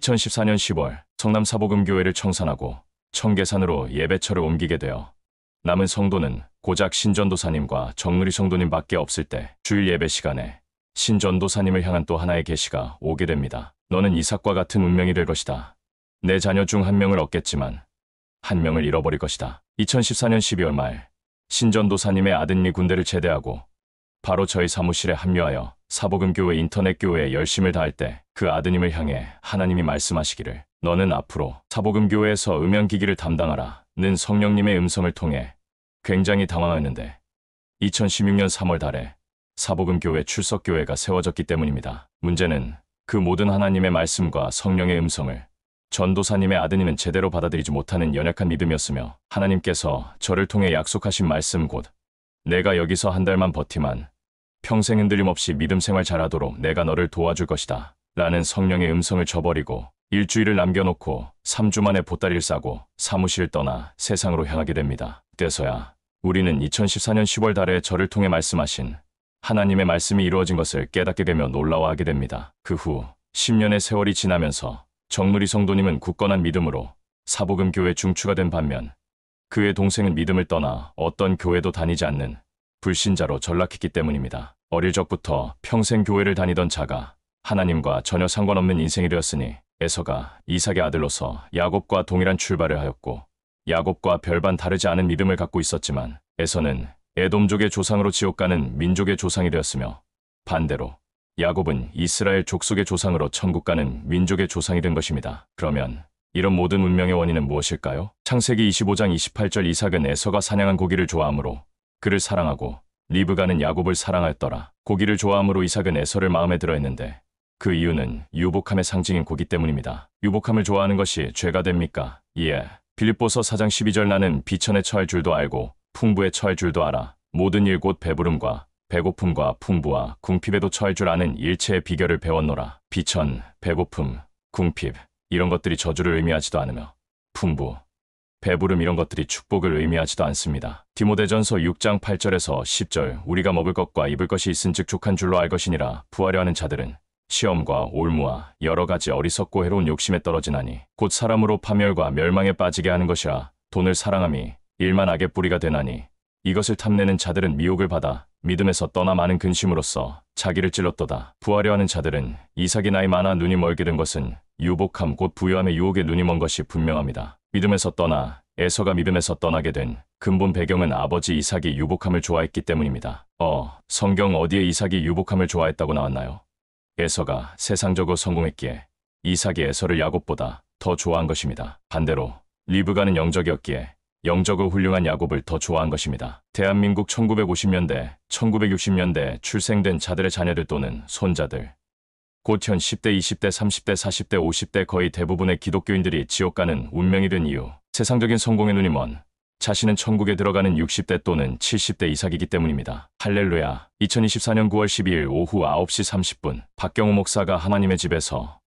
2014년 10월 성남 사복음교회를 청산하고 청계산으로 예배처를 옮기게 되어 남은 성도는 고작 신전도사님과 정누리 성도님밖에 없을 때 주일 예배 시간에 신전도사님을 향한 또 하나의 계시가 오게 됩니다. 너는 이삭과 같은 운명이 될 것이다. 내 자녀 중 한 명을 얻겠지만 한 명을 잃어버릴 것이다. 2014년 12월 말 신전도사님의 아드님이 군대를 제대하고 바로 저희 사무실에 합류하여 사복음교회 인터넷교회에 열심을 다할 때 그 아드님을 향해 하나님이 말씀하시기를 너는 앞으로 사복음교회에서 음향기기를 담당하라 는 성령님의 음성을 통해 굉장히 당황했는데 2016년 3월 달에 사복음교회 출석교회가 세워졌기 때문입니다. 문제는 그 모든 하나님의 말씀과 성령의 음성을 전도사님의 아드님은 제대로 받아들이지 못하는 연약한 믿음이었으며 하나님께서 저를 통해 약속하신 말씀 곧 내가 여기서 한 달만 버티만 평생 흔들림 없이 믿음 생활 잘하도록 내가 너를 도와줄 것이다 라는 성령의 음성을 저버리고 일주일을 남겨놓고 3주 만에 보따리를 싸고 사무실을 떠나 세상으로 향하게 됩니다. 그때서야 우리는 2014년 10월 달에 저를 통해 말씀하신 하나님의 말씀이 이루어진 것을 깨닫게 되며 놀라워하게 됩니다. 그 후 10년의 세월이 지나면서 정누리 성도님은 굳건한 믿음으로 사복음교회 중추가 된 반면 그의 동생은 믿음을 떠나 어떤 교회도 다니지 않는 불신자로 전락했기 때문입니다. 어릴 적부터 평생 교회를 다니던 자가 하나님과 전혀 상관없는 인생이 되었으니 에서가 이삭의 아들로서 야곱과 동일한 출발을 하였고 야곱과 별반 다르지 않은 믿음을 갖고 있었지만 에서는 에돔족의 조상으로 지옥 가는 민족의 조상이 되었으며 반대로 야곱은 이스라엘 족속의 조상으로 천국 가는 민족의 조상이 된 것입니다. 그러면 이런 모든 운명의 원인은 무엇일까요? 창세기 25장 28절 이삭은 에서가 사냥한 고기를 좋아하므로 그를 사랑하고 리브가는 야곱을 사랑하였더라. 고기를 좋아하므로 이삭은 에서를 마음에 들어 했는데 그 이유는 유복함의 상징인 고기 때문입니다. 유복함을 좋아하는 것이 죄가 됩니까? 예. 빌립보서 4장 12절 나는 비천에 처할 줄도 알고 풍부에 처할 줄도 알아. 모든 일 곧 배부름과 배고픔과 풍부와 궁핍에도 처할 줄 아는 일체의 비결을 배웠노라. 비천, 배고픔, 궁핍 이런 것들이 저주를 의미하지도 않으며 풍부, 배부름 이런 것들이 축복을 의미하지도 않습니다. 디모데전서 6장 8절에서 10절 우리가 먹을 것과 입을 것이 있은즉 족한 줄로 알 것이니라. 부하려 하는 자들은 시험과 올무와 여러 가지 어리석고 해로운 욕심에 떨어지나니 곧 사람으로 파멸과 멸망에 빠지게 하는 것이라. 돈을 사랑함이 일만 악의 뿌리가 되나니 이것을 탐내는 자들은 미혹을 받아 믿음에서 떠나 많은 근심으로써 자기를 찔렀도다. 부하려 하는 자들은 이삭이 나이 많아 눈이 멀게 된 것은 유복함 곧 부유함의 유혹에 눈이 먼 것이 분명합니다. 믿음에서 떠나 에서가 믿음에서 떠나게 된 근본 배경은 아버지 이삭이 유복함을 좋아했기 때문입니다. 성경 어디에 이삭이 유복함을 좋아했다고 나왔나요? 에서가 세상적으로 성공했기에 이삭이 에서를 야곱보다 더 좋아한 것입니다. 반대로 리브가는 영적이었기에 영적으로 훌륭한 야곱을 더 좋아한 것입니다. 대한민국 1950년대, 1960년대 출생된 자들의 자녀들 또는 손자들, 곧 현 10대, 20대, 30대, 40대, 50대 거의 대부분의 기독교인들이 지옥 가는 운명이 된 이유, 세상적인 성공의 눈이 먼 자신은 천국에 들어가는 60대 또는 70대 이삭이기 때문입니다. 할렐루야. 2024년 9월 12일 오후 9시 30분 박경호 목사가 하나님의 집에서